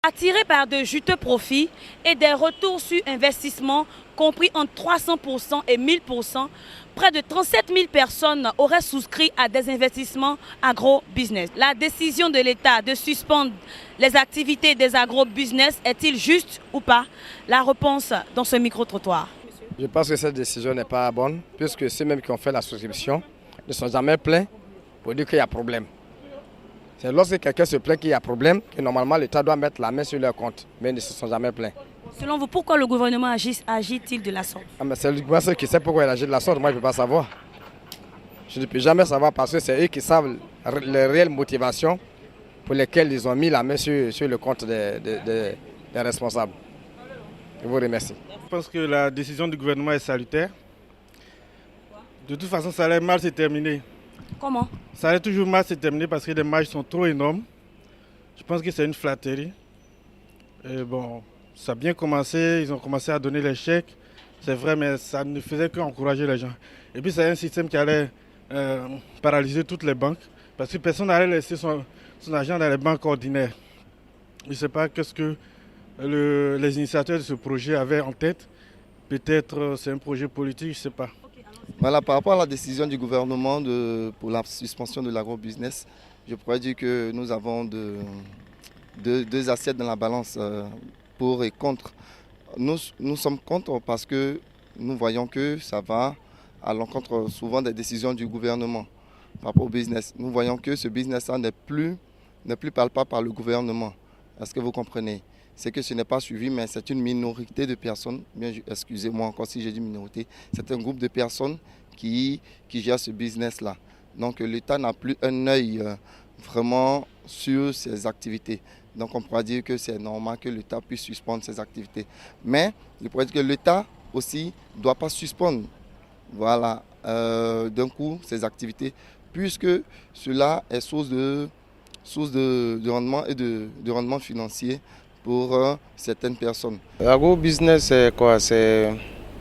Attirés par de juteux profits et des retours sur investissement compris entre 300% et 1000%, près de 37 000 personnes auraient souscrit à des investissements agro-business. La décision de l'État de suspendre les activités des agro-business est-il juste ou pas? La réponse dans ce micro-trottoir. Je pense que cette décision n'est pas bonne, puisque ceux mêmes qui ont fait la souscription ne sont jamais plaints pour dire qu'il y a problème. C'est lorsque quelqu'un se plaint qu'il y a problème que normalement l'État doit mettre la main sur leur compte, mais ils ne se sont jamais plaints. Selon vous, pourquoi le gouvernement agit-il de la sorte? C'est le gouvernement qui sait pourquoi il agit de la sorte, moi je ne peux pas savoir. Je ne peux jamais savoir parce que c'est eux qui savent les réelles motivations pour lesquelles ils ont mis la main sur le compte des responsables. Je vous remercie. Je pense que la décision du gouvernement est salutaire. De toute façon, ça allait mal se terminer. Comment? Ça allait toujours mal se terminer parce que les marges sont trop énormes. Je pense que c'est une flatterie. Et bon, ça a bien commencé, ils ont commencé à donner les chèques. C'est vrai, mais ça ne faisait qu'encourager les gens. Et puis c'est un système qui allait paralyser toutes les banques parce que personne n'allait laisser son argent dans les banques ordinaires. Je ne sais pas qu'est-ce que les initiateurs de ce projet avaient en tête. Peut-être c'est un projet politique, je ne sais pas. Voilà, par rapport à la décision du gouvernement pour la suspension de l'agro-business, je pourrais dire que nous avons deux assiettes dans la balance pour et contre. Nous sommes contre parce que nous voyons que ça va à l'encontre souvent des décisions du gouvernement par rapport au business. Nous voyons que ce business-là n'est plus palpable par le gouvernement. Est-ce que vous comprenez? C'est que ce n'est pas suivi, mais c'est une minorité de personnes, excusez-moi encore si j'ai dit minorité, c'est un groupe de personnes qui gèrent ce business-là. Donc l'État n'a plus un œil vraiment sur ces activités. Donc on pourra dire que c'est normal que l'État puisse suspendre ses activités. Mais je pourrais dire que l'État aussi ne doit pas suspendre d'un coup ces activités, puisque cela est source de rendement et de rendement financier pour certaines personnes. L'agro-business, c'est quoi? C'est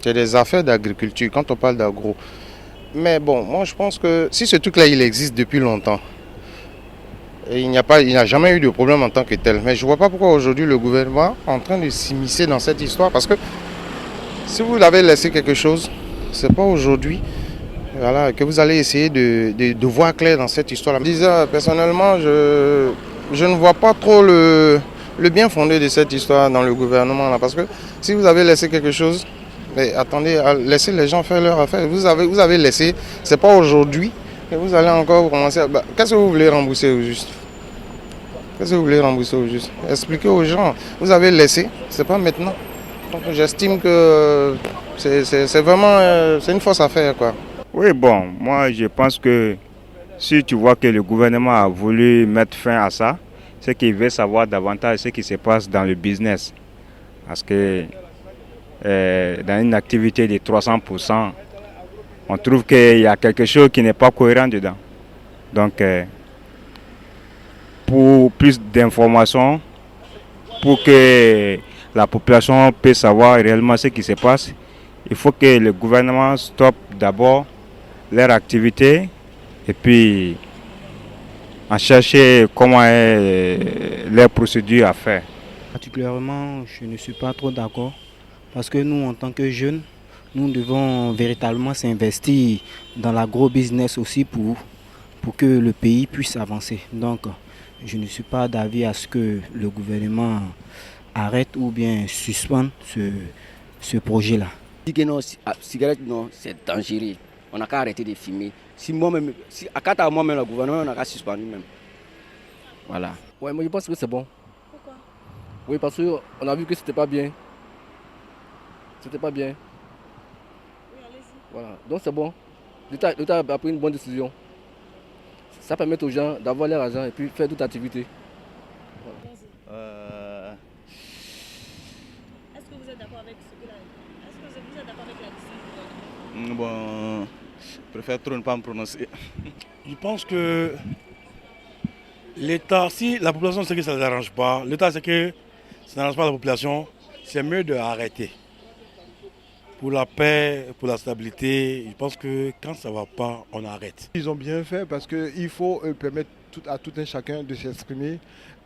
des affaires d'agriculture, quand on parle d'agro. Mais bon, moi je pense que si ce truc-là, il existe depuis longtemps, et il n'y a jamais eu de problème en tant que tel. Mais je ne vois pas pourquoi aujourd'hui le gouvernement est en train de s'immiscer dans cette histoire. Parce que si vous avez laissé quelque chose, ce n'est pas aujourd'hui que vous allez essayer de voir clair dans cette histoire-là. Disons, personnellement, je ne vois pas trop le bien fondé de cette histoire dans le gouvernement là, parce que si vous avez laissé quelque chose, mais attendez, laissez les gens faire leur affaire. Vous avez laissé, c'est pas aujourd'hui que vous allez encore commencer. Qu'est-ce que vous voulez rembourser au juste? Qu'est-ce que vous voulez rembourser au juste? Expliquez aux gens. Vous avez laissé, c'est pas maintenant. Donc j'estime que c'est vraiment c'est une fausse affaire quoi. Oui, bon, moi je pense que si tu vois que le gouvernement a voulu mettre fin à ça, c'est qu'il veut savoir davantage ce qui se passe dans le business. Parce que dans une activité de 300%, on trouve qu'il y a quelque chose qui n'est pas cohérent dedans. Donc, pour plus d'informations, pour que la population puisse savoir réellement ce qui se passe, il faut que le gouvernement stoppe d'abord leur activité et puis en chercher comment est leur procédure à faire. Particulièrement, je ne suis pas trop d'accord parce que nous, en tant que jeunes, nous devons véritablement s'investir dans l'agro-business aussi pour que le pays puisse avancer. Donc, je ne suis pas d'avis à ce que le gouvernement arrête ou bien suspende ce projet-là. La cigarette, non, c'est dangereux. On n'a qu'à arrêter de fumer. Si moi-même, à moi-même, le gouvernement n'a qu'à suspendre même. Voilà. Ouais, moi je pense que c'est bon. Pourquoi? Oui, parce qu'on a vu que c'était pas bien. C'était pas bien. Oui, allez-y. Voilà. Donc c'est bon. L'État a pris une bonne décision. Ça permet aux gens d'avoir leur argent et puis faire toute activité. Voilà. Est-ce que vous êtes d'accord avec la décision? Bon, je préfère trop ne pas me prononcer. Je pense que l'État, si la population sait que ça ne les arrange pas, l'État sait que ça n'arrange pas la population, c'est mieux d'arrêter. Pour la paix, pour la stabilité, je pense que quand ça ne va pas, on arrête. Ils ont bien fait parce qu'il faut permettre à tout un chacun de s'exprimer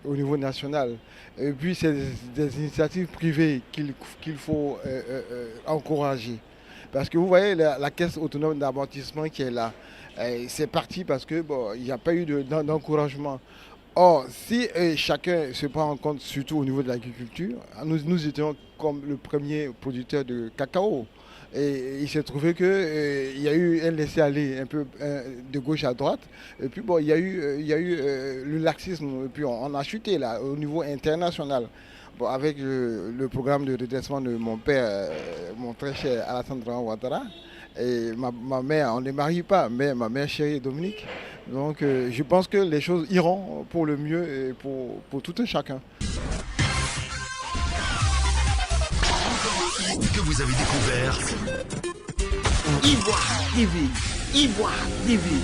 au niveau national. Et puis c'est des initiatives privées qu'il faut encourager. Parce que vous voyez la caisse autonome d'amortissement qui est là, c'est parti parce que il n'y a pas eu d'encouragement. Or, si chacun se prend en compte, surtout au niveau de l'agriculture, nous étions comme le premier producteur de cacao. Et il s'est trouvé qu'il y a eu un laisser-aller un peu de gauche à droite. Et puis il y a eu le laxisme. Et puis on a chuté là, au niveau international. Bon, avec le programme de redressement de mon père, mon très cher Alassane Ouattara. Et ma mère, on ne marie pas, mais ma mère chérie Dominique. Donc je pense que les choses iront pour le mieux et pour tout un chacun. Que vous avez découvert Ivoire TV.